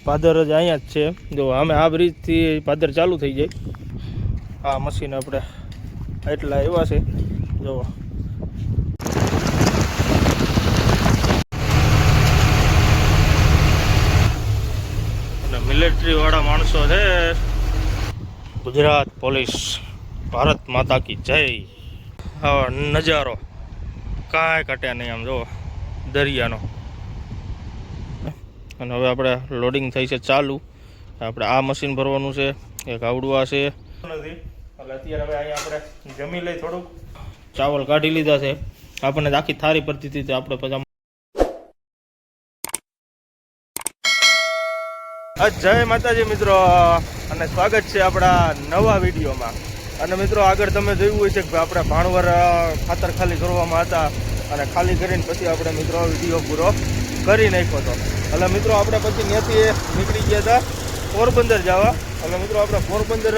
પાદર જ અહીંયા જ છે. જો અમે આ બ્રિજથી પાદર ચાલુ થઈ જાય. આ મશીન આપણે એટલા એવા છે. જો અને મિલિટરી વાળા માણસો છે. ગુજરાત પોલીસ, ભારત માતા કી જય. હા, નજારો કાંઈ ઘટ્યા નહીં. આમ જો દરિયાનો. અને હવે આપણે લોડિંગ થઈ છે ચાલુ. આપણે આ મશીન ભરવાનું છે, એક આવડું છે નથી. એટલે અત્યારે હવે અહીંયા આપણે જમી લઈ. થોડુંક ચાવલ કાઢી લીધા છે. આપણને આખી થાળી પડતી હતી. આપણે પછી જય માતાજી મિત્રો, અને સ્વાગત છે આપણા નવા વિડીયોમાં. અને મિત્રો આગળ તમે જોયું હોય છે કે આપણે ભાણવર ખાતર ખાલી કરવામાં હતા, અને ખાલી કરીને પછી આપણે મિત્રો વિડીયો પૂરો કરી નાખ્યો હતો. એટલે મિત્રો આપણે પછી ત્યાંથી નીકળી ગયા હતા પોરબંદર જવા. એટલે મિત્રો આપણે પોરબંદર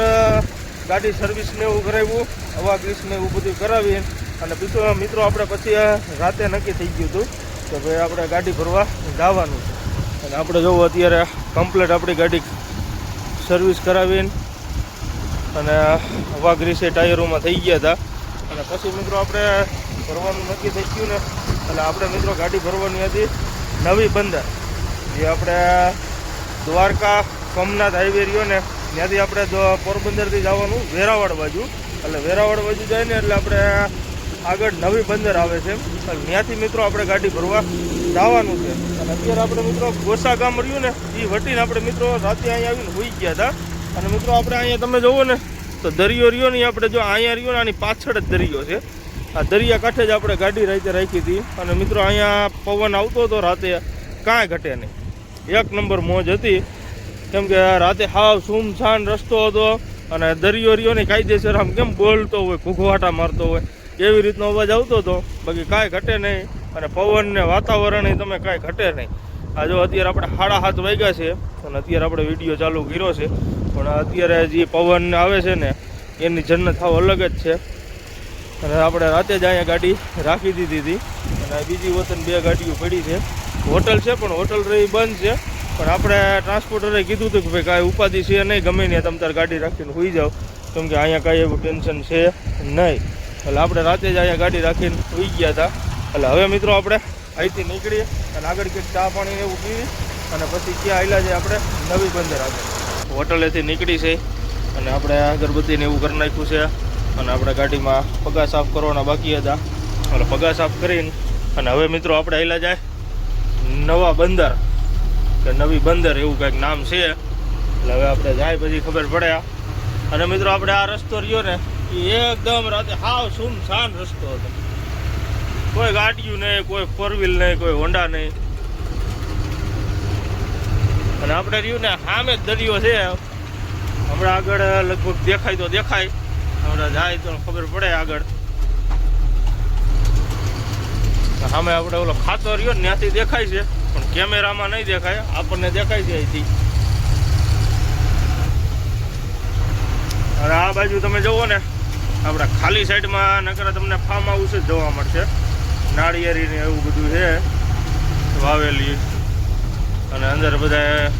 ગાડી સર્વિસને એવું કરાવ્યું, હવા ગ્રીસને એવું બધું કરાવી. અને બીજું મિત્રો આપણે પછી રાતે નક્કી થઈ ગયું હતું કે ભાઈ આપણે ગાડી ભરવા જવાનું છે. અને આપણે જોવું અત્યારે કમ્પ્લીટ આપણી ગાડી સર્વિસ કરાવીને અને હવા ગ્રીસે ટાયરોમાં થઈ ગયા હતા. અને પછી મિત્રો આપણે ભરવાનું નક્કી થઈ ગયું ને, એટલે આપણે મિત્રો ગાડી ભરવાની હતી નવી બંદર, જે આપણે દ્વારકા સોમનાથ હાઈવે રહ્યો ને ત્યાંથી આપણે પોરબંદરથી જવાનું વેરાવળ બાજુ. એટલે વેરાવળ બાજુ જાય ને એટલે આપણે આગળ નવી બંદર આવે છે. ત્યાંથી મિત્રો આપણે ગાડી ભરવા જવાનું છે. અને અત્યારે આપણે મિત્રો ગોસા ગામ રહ્યું ને એ વટીને આપણે મિત્રો રાતે અહીંયા આવીને હોઈ ગયા હતા. અને મિત્રો આપણે અહીંયા તમે જોવો ને તો દરિયો રહ્યો ને, આપણે જો અહીંયા રહ્યો ને આની પાછળ જ દરિયો છે. આ દરિયા કાંઠે જ આપણે ગાડી રાતે રાખી હતી. અને મિત્રો અહીંયા પવન આવતો હતો રાતે, કાંઈ ઘટે નહીં. એક નંબર મોજ હતી. કેમ કે રાતે હાવ સુમસાન રસ્તો હતો. અને દરિયો રહ્યો ને કાયદેસર આમ કેમ બોલતો હોય, ઘૂઘવાટા મારતો હોય એવી રીતનો અવાજ આવતો હતો. બાકી કાંઈ ઘટે નહીં. અને પવન ને વાતાવરણ તમે કાંઈ ઘટે નહીં. આ જો અત્યારે આપણે 7:30 વાગ્યા છે અને અત્યારે આપણે વિડીયો ચાલુ કર્યો છે. પણ અત્યારે જે પવન આવે છે ને એની જન્નત થાવ અલગ જ છે. અને આપણે રાતે જ અહીંયા ગાડી રાખી દીધી હતી. અને બીજી વતન 2 ગાડીઓ પડી છે. હોટલ છે પણ હોટલ રહી બંધ છે. પણ આપણે ટ્રાન્સપોર્ટરે કીધું હતું કે ભાઈ કાંઈ ઉપાધિ છે નહીં, ગમે ત્યાં તમે તાર ગાડી રાખીને હોઈ જાઓ, કેમ કે અહીંયા કાંઈ એવું ટેન્શન છે નહીં. એટલે આપણે રાતે જ અહીંયા ગાડી રાખીને હોઈ ગયા હતા. એટલે હવે મિત્રો આપણે અહીંથી નીકળીએ અને આગળ કંઈક ચા પાણી એવું પીવી અને પછી ક્યાં આવેલા છે આપણે નવી બંદર આગળ. હોટલેથી નીકળી છે અને આપણે અગરબત્તીને એવું કરી નાખ્યું છે. અને આપણે ગાડીમાં પગા સાફ કરવાના બાકી હતા. એટલે પગા સાફ કરીને અને હવે મિત્રો આપણે આવેલા જાય નવા બંદર કે નવી બંદર એવું કંઈક નામ છે. એટલે હવે આપણે જાય પછી ખબર પડે. અને મિત્રો આપણે આ રસ્તો રહ્યો ને એ એકદમ રાતે હાવ સુમસાન રસ્તો હતો. કોઈ ગાડીયું નહીં, કોઈ 4 વ્હીલ નહીં, કોઈ હોન્ડા નહીં. અને આપણે રહ્યું ને સામે જ દરિયો છે. હમણાં આગળ લગભગ દેખાય તો દેખાય, હમણાં જાય તો ખબર પડે આગળ. સામે આપણે ઓલો ખાતો રહ્યો ને ત્યાંથી દેખાય છે, પણ કેમેરામાં નહીં દેખાય, આપણને દેખાય છે અહીંથી. અને આ બાજુ તમે જુઓ ને આપણે ખાલી સાઈડમાં નકર તમને ફાર્મ હાઉસ જ જોવા મળશે. નાળિયેરી ને એવું બધું છે વાવેલી. અને અંદર બધા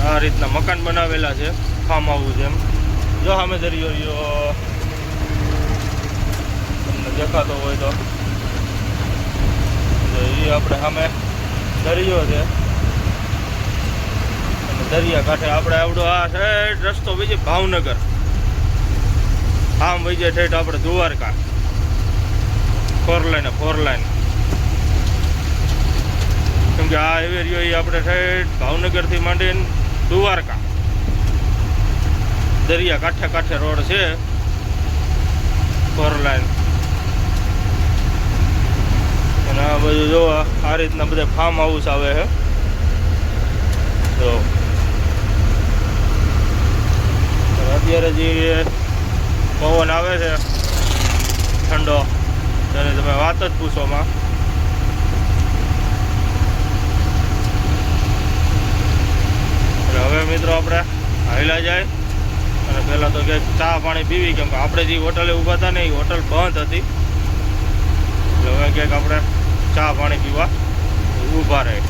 આ રીતના મકાન બનાવેલા છે, ફાર્મ હાઉસ એમ. જો સામે દરિયો રહ્યો તમને દેખાતો હોય તો એ આપણે સામે દરિયો છે. અને દરિયા કાંઠે આપણે આવડો આ સાઈડ રસ્તો વહી જાય ભાવનગર, આમ વહી જાય ઠેઠ આપણે દ્વારકા 4 લાઈન. કેમ કે આ એરિયો એ આપણે ઠેઠ ભાવનગરથી માંડીને દ્વારકા દરિયા કાંઠે રોડ છે 4 લાઈન. અને આ બધું જો આ રીતના બધા ફાર્મ હાઉસ આવે છે. તો અત્યારે જે પવન આવે છે ઠંડો, ત્યારે તમે વાત જ પૂછોમાં. હવે મિત્રો આપણે હાઈલા જાય અને પહેલાં તો ક્યાંક ચા પાણી પીવી, કેમ કે આપણે જે હોટલે ઊભા હતા ને એ હોટલ બંધ હતી. એટલે હવે ક્યાંક આપણે ચા પાણી પીવા ઊભા રહે.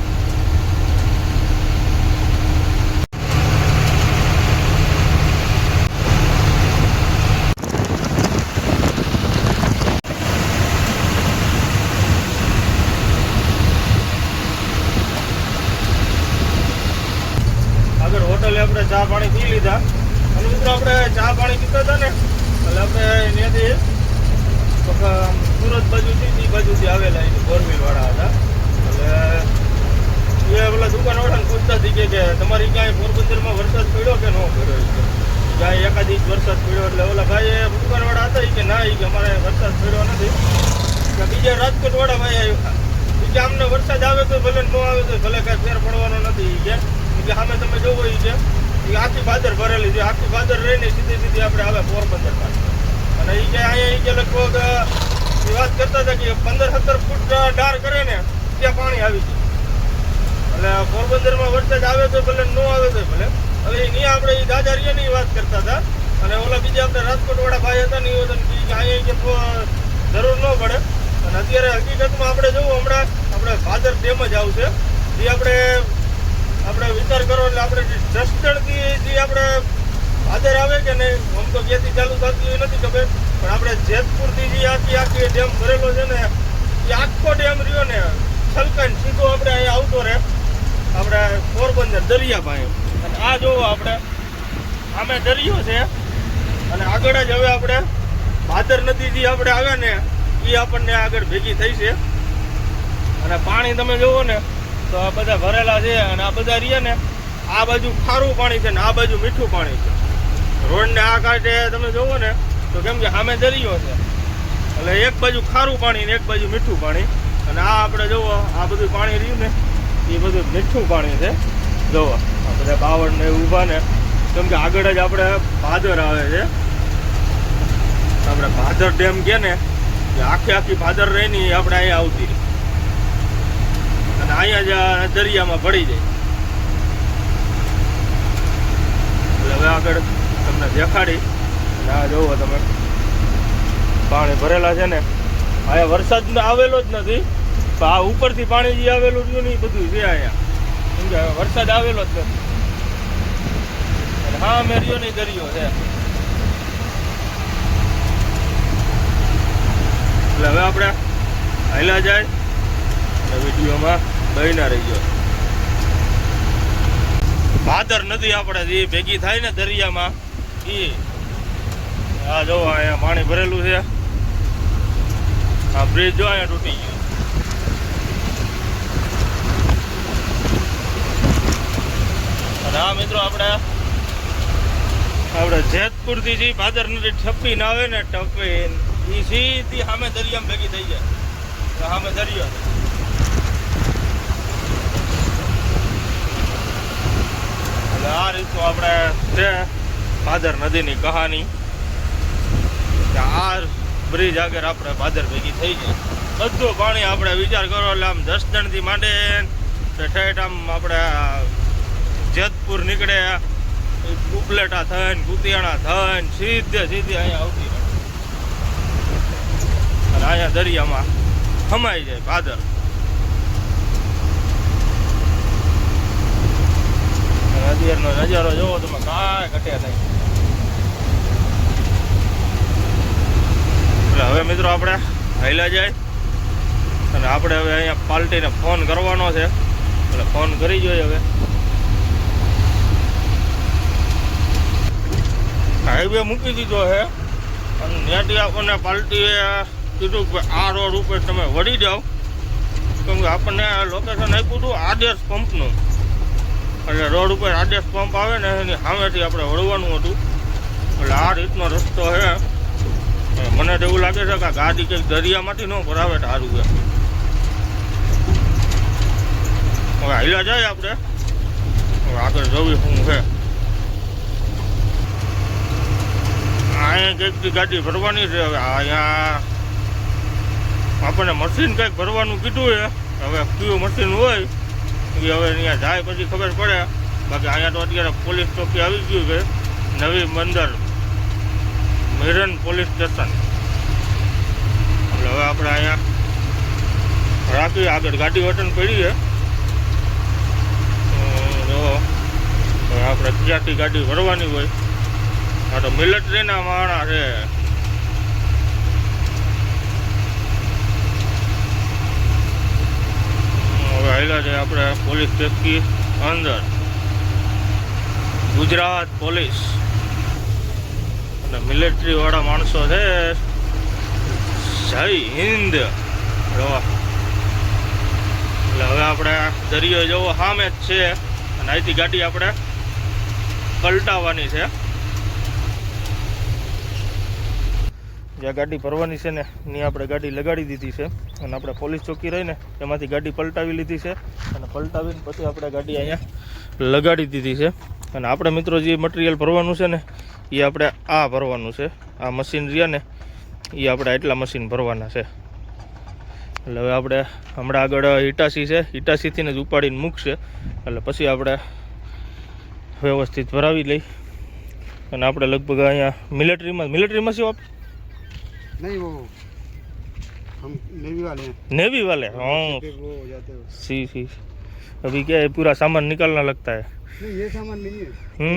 ફાઇનલી આપણે ચા પાણી પી લીધા. અને મિત્રો આપણે ચા પાણી પીતા હતા ને એટલે આપણે ત્યાંથી સુરત બાજુથી એ બાજુથી આવેલા એ બોરવેલ વાળા હતા. એટલે એ પેલા દુકાનવાળાને પૂછતા હતી કે તમારી ક્યાંય પોરબંદરમાં વરસાદ પડ્યો કે ન પડ્યો? ક્યાંય એકાદ ઇંચ વરસાદ પડ્યો? એટલે ઓલા ભાઈ દુકાનવાળા હતા કે ના, કે અમારે વરસાદ પડ્યો નથી. બીજા રાજકોટવાળા ભાઈ આવ્યા કે અમને વરસાદ આવે તો ભલે ન આવે તો ભલે કાંઈ ફેર પડવાનો નથી. કે સામે તમે જોવો એ કે આખી ભાદર ભરેલી છે, આખી ભાદર રહીને સીધી સીધી આપણે આવે પોરબંદરમાં. અને એ કે અહીંયા કે લગભગ એ વાત કરતા હતા કે 15-17 ફૂટ ડાર કરે ને ત્યાં પાણી આવી ગયું. એટલે પોરબંદરમાં વરસાદ આવે તો ભલે ન આવે તો ભલે. હવે અહીંયા આપણે એ દાદારીયાની વાત કરતા હતા. અને ઓલા બીજા આપણે રાજકોટવાળા ભાઈ હતા ને એ અહીંયા કે જરૂર ન પડે. અને અત્યારે હકીકતમાં આપણે જોવું હમણાં આપણે ભાદર ડેમ જ આવશે. જે આપણે વિચાર કરો એટલે આપણે જસદણથી જે આપણે ભાદર આવે કે નહીં, આમ તો ક્યાંથી ચાલુ થતી હોય નથી ખબર, પણ આપણે જેતપુરથી જે આખી ડેમ ભરેલો છે ને એ આખો ડેમ રહ્યો ને છલકાઈને સીધો આપણે અહીંયા આવતો રહે આપણે પોરબંદર દરિયા પાસે. અને આ જોવો આપણે આમે દરિયો છે અને આગળ જ હવે આપણે ભાદર નદી જે આપણે આવે ને એ આપણને આગળ ભેગી થઈ છે. અને પાણી તમે જોવો ને તો આ બધા ભરેલા છે. અને આ બધા રહ્યા ને આ બાજુ ખારું પાણી છે ને આ બાજુ મીઠું પાણી છે. રોડને આ કાંઠે તમે જોવો ને તો કેમ કે સામે દરિયો છે એટલે એક બાજુ ખારું પાણી ને એક બાજુ મીઠું પાણી. અને આ આપણે જોવો આ બધું પાણી રહ્યું ને એ બધું મીઠું પાણી છે. જોવો આ બધા બાવળ ને ઊભા ને કેમ કે આગળ જ આપણે ભાદર આવે છે. આપણે ભાદર ડેમ કે ને આખી ભાદર રહી ને આપણે અહીંયા આવતી અને અહીંયા જ દરિયામાં પડી જાય. એટલે હવે આગળ તમને દેખાડી. અને આ જોવો તમે પાણી ભરેલા છે ને અહીંયા વરસાદ આવેલો જ નથી, પણ આ ઉપરથી પાણી જે આવેલું રહ્યું ને એ બધું છે અહીંયા. કેમ કે વરસાદ આવેલો જ નથી. અને હા મેં રહ્યો નહીં દરિયો છે. એટલે હવે આપણે હાલ્યા જાય અને વિડીયોમાં બહીના રહી ગયો. ભાદર નદી આપણે જે ભેગી થાય ને દરિયામાં એ આ જો અહીંયા પાણી ભરેલું છે. આ બ્રિજ જો અહીંયા તૂટી ગયો. અને આ મિત્રો આપણે જેતપુરથી જે ભાદર નદી ઠપીને આવે ને ટપીને એ સીધી સામે દરિયામાં ભેગી થઈ જાય. સામે દરિયો એટલે આ રીતનું આપણે છે ભાદર નદીની કહાની. આ બ્રિજ આગળ આપણે ભાદર ભેગી થઈ જાય. બધું પાણી આપણે વિચાર કરો એટલે આમ જસદણથી માંડે ઠેઠ આમ આપણે જેતપુર નીકળે ઉપલેટા થઈને કુતિયાણા થઈને સીધે અહીંયા આવતી રહે. અને અહીંયા દરિયામાં સમાઈ જાય ભાદર. અત્યારનો નજારો જોવો તમે કાંઈ ઘટે નહીં. એટલે હવે મિત્રો આપણે હાલ્યા જાય અને આપણે હવે અહીંયા પાર્ટીને ફોન કરવાનો છે. એટલે ફોન કરી જોઈએ. હવે હાઈવે મૂકી દીધો છે અને ત્યાંથી આપણને પાર્ટીએ કીધું કે આ રોડ ઉપર તમે વળી જાઓ. કેમ કે આપણને લોકેશન આપ્યું હતું આદેશ પંપનું. એટલે રોડ ઉપર આદેશ પંપ આવે ને એની સામેથી આપણે વળવાનું હતું. એટલે આ રીતનો રસ્તો છે. મને તો એવું લાગે છે કે ગાડી કંઈક દરિયામાંથી ન ભરાવે સારું છે. હવે હાલ્યા જાય આપણે. હવે આગળ જોવી શું છે. અહીંયા કંઈક ગાડી ભરવાની છે. હવે અહીંયા આપણને મશીન કંઈક ભરવાનું કીધું છે. હવે કયું મશીન હોય એ હવે અહીંયા જાય પછી ખબર પડે. બાકી અહીંયા તો અત્યારે પોલીસ ચોકી આવી ગયું છે નવી બંદર મિરન પોલીસ સ્ટેશન. એટલે હવે આપણે અહીંયા રાખી આગળ ગાડી વટન પડી છે. હવે આપણે ક્યાંથી ગાડી ભરવાની હોય. આ તો મિલિટરીના માણા છે. હવે હાલ્યા છે આપણે પોલીસ ચોકી અંદર. ગુજરાત પોલીસ અને મિલિટરી વાળા માણસો છે. જય હિન્દ. એટલે હવે આપણે દરિયો જેવો સામે જ છે અને અહીંથી ગાડી આપણે પલટાવવાની છે. જ્યાં ગાડી ભરવાની છે ને ત્યાં આપણે ગાડી લગાડી દીધી છે અને આપણે પોલીસ ચોકી રહીને એમાંથી ગાડી પલટાવી લીધી છે અને પલટાવીને પછી આપણે ગાડી અહીંયા લગાડી દીધી છે. અને આપણે મિત્રો જે મટીરિયલ ભરવાનું છે ને એ આપણે આ ભરવાનું છે. આ મશીન રહ્યા ને એ આપણે એટલા મશીન ભરવાના છે. એટલે હવે આપણે હમણાં આગળ ઇટાસી છે, ઇટાસીથી જ ઉપાડીને મૂકશે એટલે પછી આપણે વ્યવસ્થિત ભરાવી લઈ. અને આપણે લગભગ અહીંયા મિલિટરીમાં શું આપ नहीं वो हम नेवी वाले हैं. नेवी वाले हाँ वो जाते हो. सी अभी क्या है पूरा सामान निकालना लगता है. नहीं ये सामान नहीं है.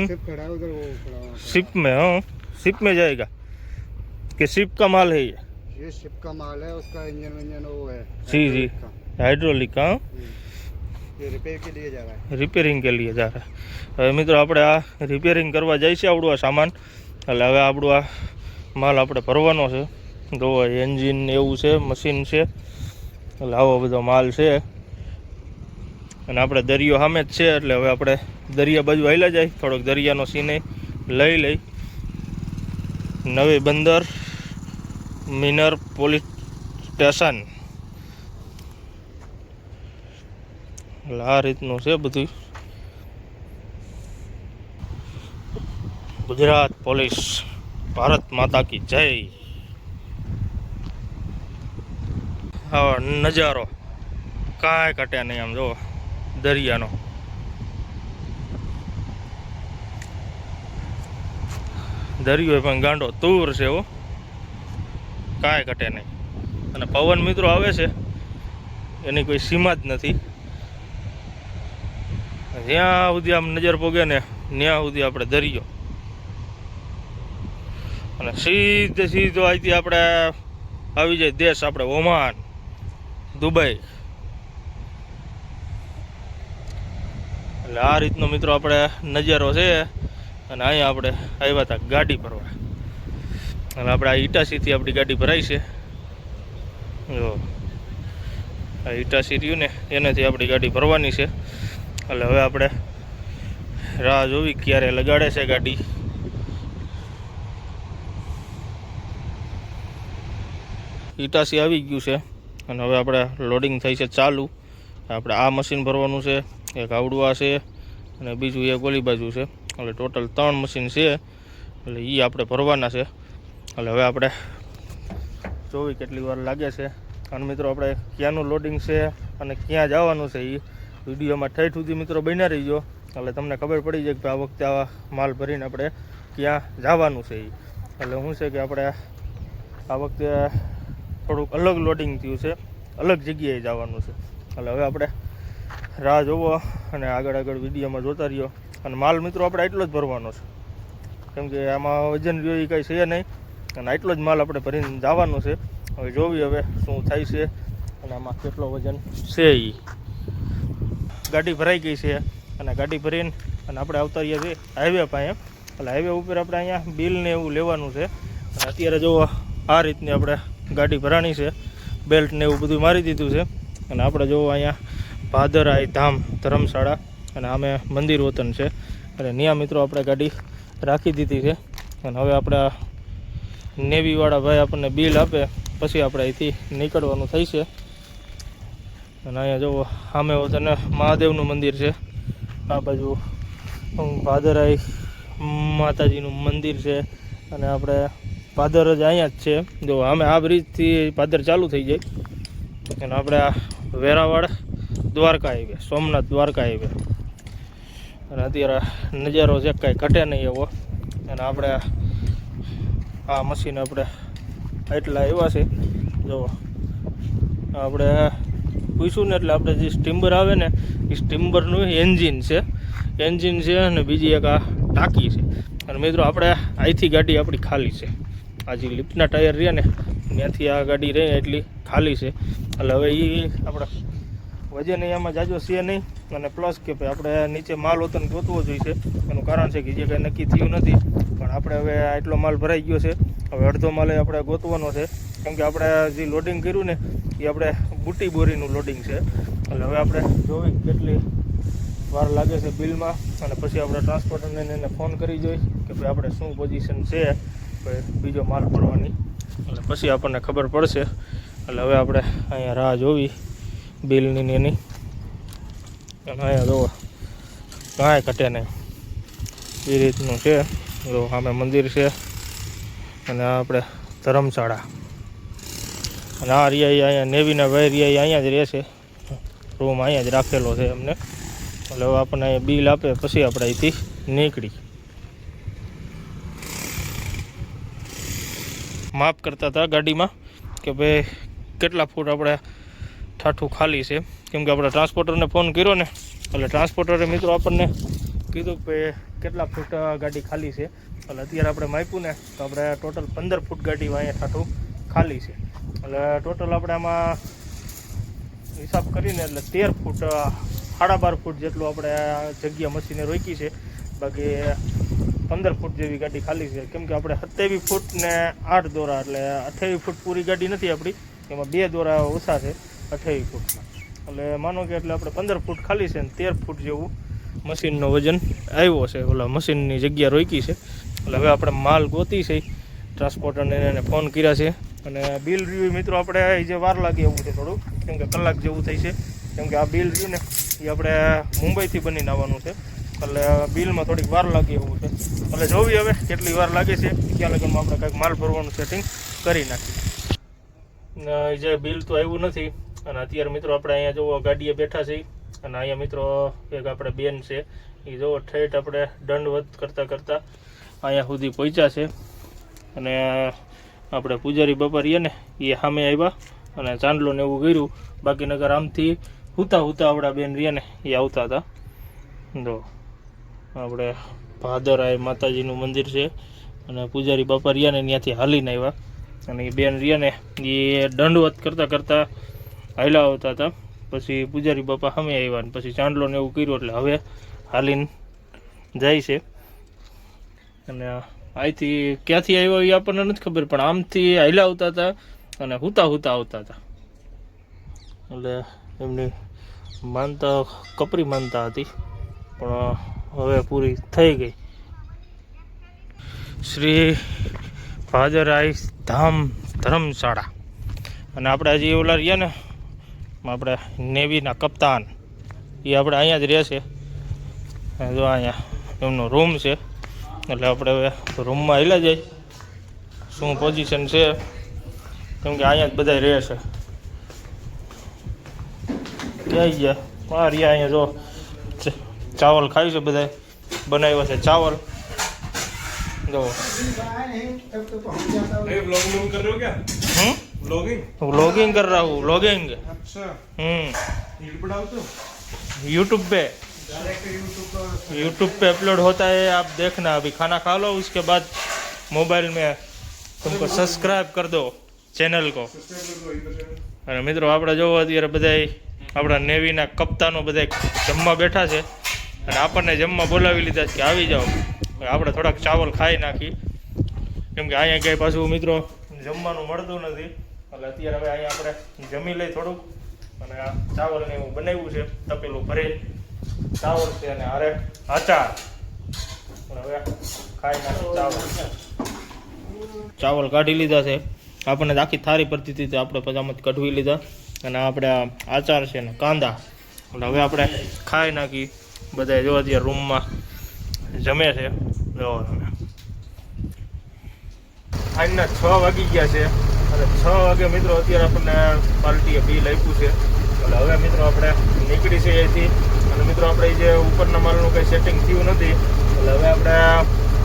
शिप खड़ा है उधर वो खड़ा हुआ. शिप में हाँ शिप में जाएगा कि शिप का माल है ये शिप का माल है. उसका इंजन वो है जी हाइड्रोलिक हाँ ये रिपेयर के लिए जा रहा है. रिपेयरिंग के लिए जा रहा है. હવે મિત્રો આપણે આ રિપેરિંગ કરવા જાય છે આપણું આ સામાન. એટલે હવે આપણું આ માલ આપણે ભરવાનો છે. જો એન્જિન એવું છે, મશીન છે, એટલે આવો બધો માલ છે. અને આપણે દરિયો સામે જ છે એટલે હવે આપણે દરિયા બાજુ હાલ્યા જાય. થોડોક દરિયાનો સીને લઈ નવી બંદર મિનર પોલીસ સ્ટેશન. એટલે આ રીતનું છે બધું. ગુજરાત પોલીસ, ભારત માતા કી જય. હા નજારો કાંઈ ઘટ્યા નહીં. આમ જો દરિયાનો દરિયો પણ ગાંડો તૂર છે એવો, કાંઈ ઘટે નહીં. અને પવન મિત્રો આવે છે એની કોઈ સીમા જ નથી. જ્યાં સુધી આમ નજર પોગે ને ત્યાં સુધી આપણે દરિયો. અને સીધો અહીંથી આપણે આવી જાય દેશ આપણે ઓમાન, દુબઈ. એટલે આ રીતનો મિત્રો આપણે નજારો છે. અને અહીંયા આપણે આવ્યા હતા ગાડી ભરવા. અને આપણે આ ઇટાસીથી આપણી ગાડી ભરાઈ છે. જો આ ઇટાસી રહ્યું ને એનાથી આપણી ગાડી ભરવાની છે. એટલે હવે આપણે રાહ જોવી ક્યારે લગાડે છે ગાડી. ઇટાસી આવી ગયું છે અને હવે આપણે લોડિંગ થઈ છે ચાલુ. આપણે આ મશીન ભરવાનું છે, એક આવડું આ છે અને બીજું એક ઓલી બાજુ છે. એટલે ટોટલ 3 મશીન છે. એટલે એ આપણે ભરવાના છે. એટલે હવે આપણે જોવી કેટલી વાર લાગે છે. અને મિત્રો આપણે ક્યાંનું લોડિંગ છે અને ક્યાં જવાનું છે એ વિડીયોમાં ઠેઠ સુધી મિત્રો બન્યા રહીજો. એટલે તમને ખબર પડી જાય કે આ વખતે આવા માલ ભરીને આપણે ક્યાં જવાનું છે એ. એટલે શું છે કે આપણે આ વખતે થોડુંક અલગ લોડિંગ થયું છે, અલગ જગ્યાએ જવાનું છે. એટલે હવે આપણે રાહ જોવો અને આગળ વિડીયોમાં જોતા રહ્યો. અને માલ મિત્રો આપણે એટલો જ ભરવાનો છે કેમ કે આમાં વજન રહ્યો એ કંઈ છે નહીં. અને એટલો જ માલ આપણે ભરીને જવાનું છે. હવે જોવી હવે શું થાય છે અને આમાં કેટલો વજન છે એ. ગાડી ભરાઈ ગઈ છે અને ગાડી ભરીને અને આપણે આવતા રહીએ છીએ હાઈવે પાસે. એટલે હાઈવે ઉપર આપણે અહીંયા બિલ ને એવું લેવાનું છે. અને અત્યારે જો આ રીતની આપણે ગાડી ભરાણી છે, બેલ્ટ ને એવું બધું મારી દીધું છે. અને આપણે જો અહીંયા ભાદરાઈ ધામ ધર્મશાળા અને આમે મંદિર વતન છે. અને ત્યાં મિત્રો આપણે ગાડી રાખી દીધી છે. અને હવે આપણે નેવીવાળા ભાઈ આપણને બિલ આપે પછી આપણે અહીંથી નીકળવાનું થઈ છે. અને અહીંયા જુઓ સામે વતન મહાદેવનું મંદિર છે, આ બાજુ ભાદરાઈ માતાજીનું મંદિર છે. અને આપણે પાદર જ અહીંયા જ છે. જો અમે આ બ્રિજથી પાદર ચાલુ થઈ જાય. અને આપણે આ વેરાવળ દ્વારકા હાઈવે, સોમનાથ દ્વારકા હાઈવે. અને અત્યારે નજારો છે કાંઈ ઘટે નહીં એવો. અને આપણે આ મશીન આપણે એટલા એવા છે. જો આપણે પૂછ્યું ને એટલે આપણે જે સ્ટીમ્બર આવે ને એ સ્ટીમ્બરનું એન્જિન છે અને બીજી એક આ ટાંકી છે. અને મિત્રો આપણે અહીંથી ગાડી આપણી ખાલી છે. આ જે લિફ્ટના ટાયર રહ્યા ને ત્યાંથી આ ગાડી રહે એટલી ખાલી છે. એટલે હવે એ આપણે વજન એમાં જાજો છે નહીં, અને પ્લસ કે ભાઈ આપણે નીચે માલ વતન ગોતવો જોઈશે. એનું કારણ છે કે જે કંઈ નક્કી થયું નથી, પણ આપણે હવે આટલો માલ ભરાઈ ગયો છે. હવે અડધો માલ આપણે ગોતવાનો છે, કેમ કે આપણે જે લોડિંગ કર્યું ને એ આપણે બુટી બોરીનું લોડિંગ છે. એટલે હવે આપણે જોવી કેટલી વાર લાગે છે બિલમાં, અને પછી આપણે ટ્રાન્સપોર્ટરને એને ફોન કરી જોઈ કે ભાઈ આપણે શું પોઝિશન છે ભાઈ બીજો માલ ભરવાની, એટલે પછી આપણને ખબર પડશે. એટલે હવે આપણે અહીંયા રાહ જોવી બિલની ને એની. અને અહીંયા જોવો કાંઈ ઘટે નહીં એ રીતનું છે. જો સામે મંદિર છે, અને આ આપણે ધર્મશાળા, અને આ રિયા અહીંયા નેવીના ભાઈ રિયા અહીંયા જ રહેશે, રૂમ અહીંયા જ રાખેલો છે એમને. એટલે હવે આપણને અહીંયા બિલ આપે પછી આપણે અહીંથી નીકળી. માપ કરતા હતા ગાડીમાં કે ભાઈ કેટલા ફૂટ આપણે ઠાઠું ખાલી છે, કેમ કે આપણે ટ્રાન્સપોર્ટરને ફોન કર્યો ને, એટલે ટ્રાન્સપોર્ટરે મિત્રો આપણને કીધું કે ભાઈ કેટલા ફૂટ ગાડી ખાલી છે. એટલે અત્યારે આપણે માપ્યું ને તો આપણે ટોટલ 15 ફૂટ ગાડી અહીંયા ઠાઠું ખાલી છે. એટલે ટોટલ આપણે આમાં હિસાબ કરીને એટલે 13 ફૂટ 12.5 ફૂટ જેટલું આપણે જગ્યા મશીને રોકી છે. બાકી 15 ફૂટ જેવી ગાડી ખાલી છે, કેમ કે આપણે 27 ફૂટ ને 8 દોરા, એટલે 28 ફૂટ પૂરી ગાડી નથી આપણી, એમાં 2 દોરા ઓછા છે 28 ફૂટમાં. એટલે માનો કે એટલે આપણે 15 ફૂટ ખાલી છે, ને 13 ફૂટ જેવું મશીનનો વજન આવ્યો છે, ઓલા મશીનની જગ્યા રોકી છે. એટલે હવે આપણે માલ ગોતી છે, ટ્રાન્સપોર્ટરને એને ફોન કર્યા છે. અને બિલ રિવ્યુ મિત્રો આપણે જે વાર લાગે એવું છે થોડું, કેમ કે કલાક જેવું થઈ છે, કેમ કે આ બિલ રહ્યું ને એ આપણે મુંબઈથી બનીને આવવાનું છે. એટલે બિલમાં થોડીક વાર લાગે એવું છે. એટલે જોવી હવે કેટલી વાર લાગે છે, ક્યાં લગનમાં આપણે કંઈક માલ ભરવાનું સેટિંગ કરી નાખીએ. જે બિલ તો આવ્યું નથી, અને અત્યારે મિત્રો આપણે અહીંયા જોવો ગાડીએ બેઠા છીએ, અને અહીંયા મિત્રો એક આપણે બેન છે, એ જોવો ઠેઠ આપણે દંડવત કરતાં કરતાં અહીંયા સુધી પહોંચ્યા છે. અને આપણે પૂજારી બાપા રહીએ ને એ સામે આવ્યા અને ચાંદલો ને એવું કર્યું. બાકી નગર આમથી હુતા આપણા બેન રહીએ ને એ આવતા હતા. જો આપણે ભાદરાય માતાજીનું મંદિર છે, અને પૂજારી બાપા રહ્યા ને ત્યાંથી હાલીને આવ્યા, અને એ બેન રહ્યા ને એ દંડવત કરતાં હાલ્યા આવતા હતા. પછી પૂજારી બાપા સામે આવ્યા ને પછી ચાંદલો ને એવું કર્યું, એટલે હવે હાલીને જાય છે. અને અહીંથી ક્યાંથી આવ્યા એ આપણને નથી ખબર, પણ આમથી હાલ્યા આવતા હતા અને હુતા આવતા હતા. એટલે એમની માનતા કપરી માનતા હતી, પણ હવે પૂરી થઈ ગઈ. શ્રી ભાદરાય ધામ ધર્મશાળા. અને આપણે હજી ઓલા રહ્યા ને આપણે નેવીના કપ્તાન, એ આપણે અહીંયા જ રહેશે. જો અહીંયા એમનો રૂમ છે, એટલે આપણે હવે રૂમમાં હાલ્યા જાય શું પોઝિશન છે, કેમ કે અહીંયા જ બધા રહેશે. ક્યાં ગયા આ રહ્યા અહીંયા જો ચાવલ ખાય છે, બધા બનાવ્યો છે ચાવલ. જો व्लॉगिंग कर रहा हूँ, व्लॉगिंग। यूट्यूब पे अपलोड होता है, आप देखना। अभी खाना खा लो, उसके बाद मोबाइल में तुमको सब्सक्राइब कर दो चैनल को। અને મિત્રો આપણે જોવો અત્યારે બધા આપણા નેવીના કપ્તાનો બધા જમવા બેઠા છે, અને આપણને જમવા બોલાવી લીધા છે કે આવી જાઓ. આપણે થોડાક ચાવલ ખાઈ નાખી, કેમ કે અહીંયા ક્યાંય પાછું મિત્રો જમવાનું મળતું નથી. એટલે અત્યારે હવે અહીંયા આપણે જમી લઈ થોડુંક, અને આ ચાવલને એવું બનાવ્યું છે, તપેલું ભરે ચાવલ છે અને હારે આચાર. હવે ખાઈ નાખી ચાવલ કાઢી લીધા છે. આપણને આખી થાળી પડતી હતી, આપણે પજામત કઢવી લીધા, અને આપણે આચાર છે ને કાંદા. એટલે હવે આપણે ખાઈ નાખી. બધા જો અત્યારે રૂમમાં જમે છે. જો આજના 6 વાગી ગયા છે, અને 6 વાગે મિત્રો અત્યારે આપણને પાર્ટીએ બિલ આપ્યું છે. એટલે હવે મિત્રો આપણે નીકળી છે અહીંથી. અને મિત્રો આપણે જે ઉપરના માલનું કંઈ સેટિંગ થયું નથી, એટલે હવે આપણે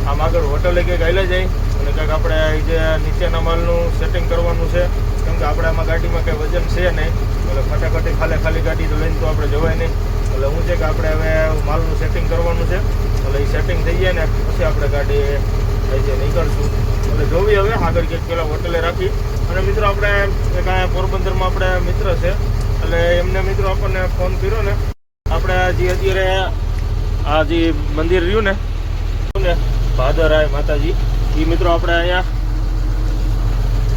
આમ આગળ હોટલે કંઈક આવેલા જાય, અને કંઈક આપણે જે નીચેના માલનું સેટિંગ કરવાનું છે, કેમ કે આપણે આમાં ગાડીમાં કંઈ વજન છે નહીં. એટલે ફટાફટી ખાલી ગાડી લઈને તો આપણે જવાય નહીં. એટલે હું છે કે આપણે હવે માલનું સેટિંગ કરવાનું છે. એટલે એ સેટિંગ થઈ જાય ને પછી આપણે ગાડી અહીંથી નીકળશું. એટલે જોવી હવે આગળ કંઈક પેલા હોટલે રાખી. અને મિત્રો આપણે એક અહીંયા પોરબંદરમાં આપણે મિત્ર છે, એટલે એમને મિત્રો આપણને ફોન કર્યો ને, આપણે જે અત્યારે આ જે મંદિર રહ્યું ને ભાદરાય માતાજી, એ મિત્રો આપણે અહીંયા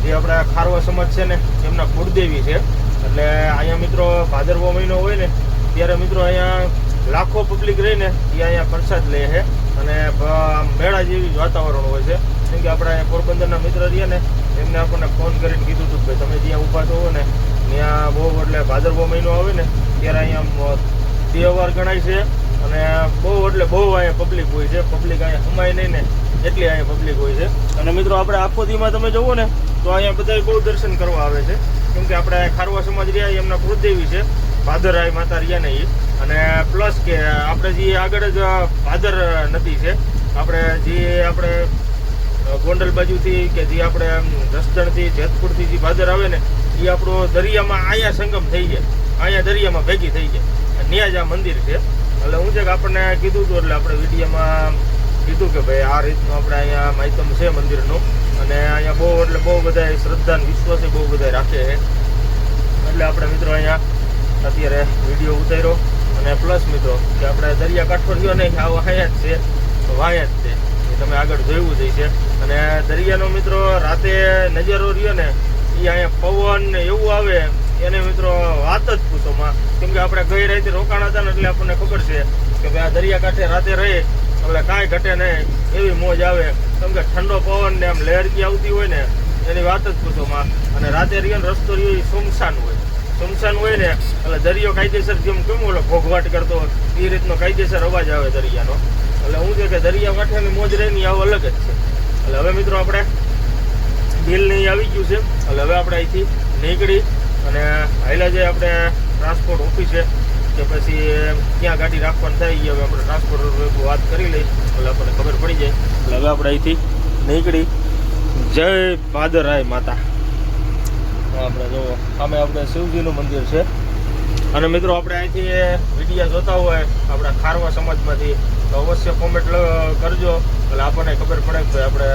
જે આપણા ખારવા સમાજ છે ને એમના કુળદેવી છે. એટલે અહીંયા મિત્રો ભાદરવો મહિનો હોય ને ત્યારે મિત્રો અહીંયા લાખો પબ્લિક રહીને એ અહીંયા પ્રસાદ લે છે અને મેળા જેવી જ વાતાવરણ હોય છે. કેમ કે આપણા અહીંયા પોરબંદરના મિત્ર રહ્યા ને એમને આપણને ફોન કરીને કીધું હતું કે તમે જ્યાં ઊભા છો ને ત્યાં બહુ એટલે ભાદરવો મહિનો આવે ને ત્યારે અહીંયા તહેવાર ગણાય છે અને બહુ એટલે બહુ અહીંયા પબ્લિક હોય છે. પબ્લિક અહીંયા સમાય નહીં ને એટલી અહીંયા પબ્લિક હોય છે. અને મિત્રો આપણે આખો દીમાં તમે જુઓ ને તો અહીંયા બધા બહુ દર્શન કરવા આવે છે. કેમ કે આપણે ખારવા સમાજ રહ્યા એમના કુળદેવી છે ભાદરાય માતા રહ્યા ને એ. અને પ્લસ કે આપણે જે આગળ જ ભાદર નદી છે, આપણે ગોંડલ બાજુથી કે જે આપણે જસદણથી જેતપુરથી જે ભાદર આવે ને એ આપણો દરિયામાં અહીંયા સંગમ થઈ જાય, અહીંયા દરિયામાં ભેગી થઈ જાય. ત્યાં જ આ મંદિર છે. એટલે હું છે કે આપણને કીધું હતું એટલે આપણે વિડીયોમાં કીધું કે ભાઈ આ રીતનું આપણે અહીંયા માહિતમ છે મંદિરનું. અને અહીંયા બહુ એટલે બહુ બધા શ્રદ્ધા અને વિશ્વાસ બહુ બધા રાખે છે. એટલે આપણે મિત્રો અહીંયા અત્યારે વિડીયો ઉતાર્યો. અને પ્લસ મિત્રો કે આપણે દરિયાકાંઠો રહ્યો ને આવો અહીંયા જ છે, વાયા જ છે, એ તમે આગળ જોયું જ છે. અને દરિયાનો મિત્રો રાતે નજારો રહ્યો ને એ અહીંયા પવન ને એવું આવે એને મિત્રો વાત જ પૂછોમાં. કેમ કે આપણે ગઈ રાતે રોકાણા હતા ને એટલે આપણને ખબર છે કે ભાઈ આ દરિયાકાંઠે રાતે રહે એટલે કાંઈ ઘટે નહીં, એવી મોજ આવે. કેમ કે ઠંડો પવન ને આમ લહેરકી આવતી હોય ને એની વાત જ પૂછોમાં. અને રાતે રહ્યો ને રસ્તો રહ્યો એ સુમસાન હોય ને એટલે દરિયો કાયદેસર જેમ કેમ ઓલો ઘોઘવાટ કરતો એ રીતનો કાયદેસર અવાજ આવે દરિયાનો. એટલે હું છે કે દરિયા કાંઠાની મોજ રહે ને આવું અલગ જ છે. એટલે હવે મિત્રો આપણે બિલ નહીં આવી ગયું છે. એટલે હવે આપણે અહીંથી નીકળી અને હાઈલા જે આપણે ટ્રાન્સપોર્ટ ઓફિસે કે પછી ક્યાં ગાડી રાખવાની થાય એ હવે આપણે ટ્રાન્સપોર્ટ વાત કરી લઈ એટલે આપણને ખબર પડી જાય. એટલે હવે આપણે અહીંથી નીકળી જય ભાદરાય માતા. આપણે જુઓ સામે આપણે શિવજીનું મંદિર છે. અને મિત્રો આપણે અહીંથી વિડીયા જોતા હોય આપણા ખારવા સમાજમાંથી તો અવશ્ય કોમેન્ટ કરજો એટલે આપણને ખબર પડે કે આપણે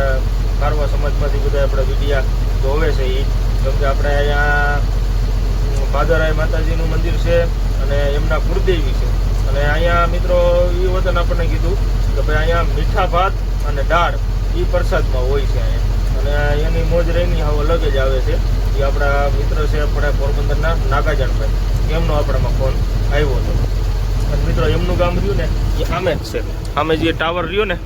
ખારવા સમાજમાંથી બધા આપણે વિડીયા જોવે છે એ. કેમ કે આપણે અહીંયા ભાદરાય માતાજીનું મંદિર છે અને એમના કુળદેવી છે. અને અહીંયા મિત્રો એ વતન આપણને કીધું કે ભાઈ અહીંયા મીઠા ભાત અને દાળ એ પ્રસાદમાં હોય છે અહીંયા. અને એની મોજ રહીની હવે અલગ જ આવે છે. એ આપણા મિત્ર છે આપણે પોરબંદરના નાગાજણભાઈ, એમનો આપણામાં ફોન આવ્યો હતો. અને મિત્રો એમનું ગામ રહ્યું ને એ સામે જ છે, સામે જે ટાવર રહ્યો ને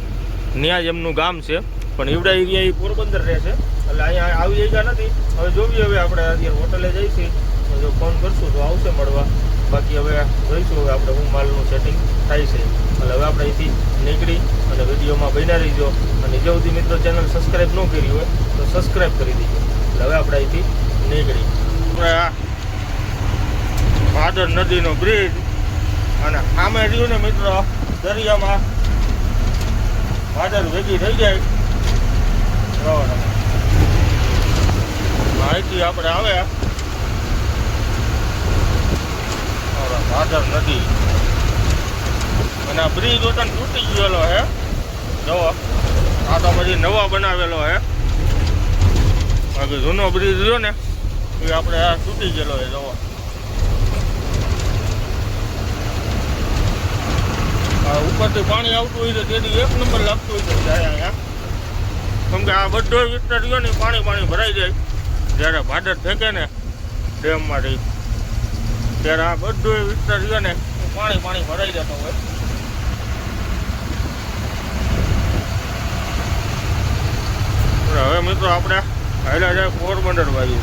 ત્યાં જ એમનું ગામ છે. પણ એવડા એરિયા એ પોરબંદર રહે છે. એટલે અહીંયા આવી જગ્યા નથી. હવે જોઈએ હવે આપણે અત્યારે હોટલે જઈશું જો ફોન કરશું તો આવશે મળવા. બાકી હવે જોઈશું હવે આપણે હું માલનું સેટિંગ થાય છે. એટલે હવે આપણે અહીંથી નીકળી અને વિડીયોમાં બન્યા રહીજો. અને જે સુધી મિત્રો ચેનલ સબસ્ક્રાઈબ ન કરી હોય તો સબસ્ક્રાઈબ કરી દીજો. એટલે હવે આપણે અહીંથી નીકળી આપણે આ ભાદર નદીનો બ્રિજ અને સામે રહ્યું ને મિત્રો દરિયામાં ભાદર ભેગી થઈ જાય માહિતી આપણે આવે ભાદર નદી. અને આ બ્રિજ ઓતન તૂટી ગયેલો હે જુઓ. આ તો પછી નવા બનાવેલો હે. બાકી જૂનો બ્રિજ રહ્યો ને એ આપણે આ તૂટી ગયેલો હે જુઓ. ઉપરથી પાણી આવતું હોય તો તેથી એક નંબર લાગતું હોય તો જાય અહીંયા. કેમ કે આ બધો વિસ્તાર રહ્યો ને પાણી ભરાઈ જાય જ્યારે ભાદર ફેંકે ને ડેમમાંથી ત્યારે આ બધો વિસ્તાર રહ્યો ને પાણી ભરાઈ જતો હોય. હવે મિત્રો આપણે હાલ્યા જાય પોરબંદર બાજુ.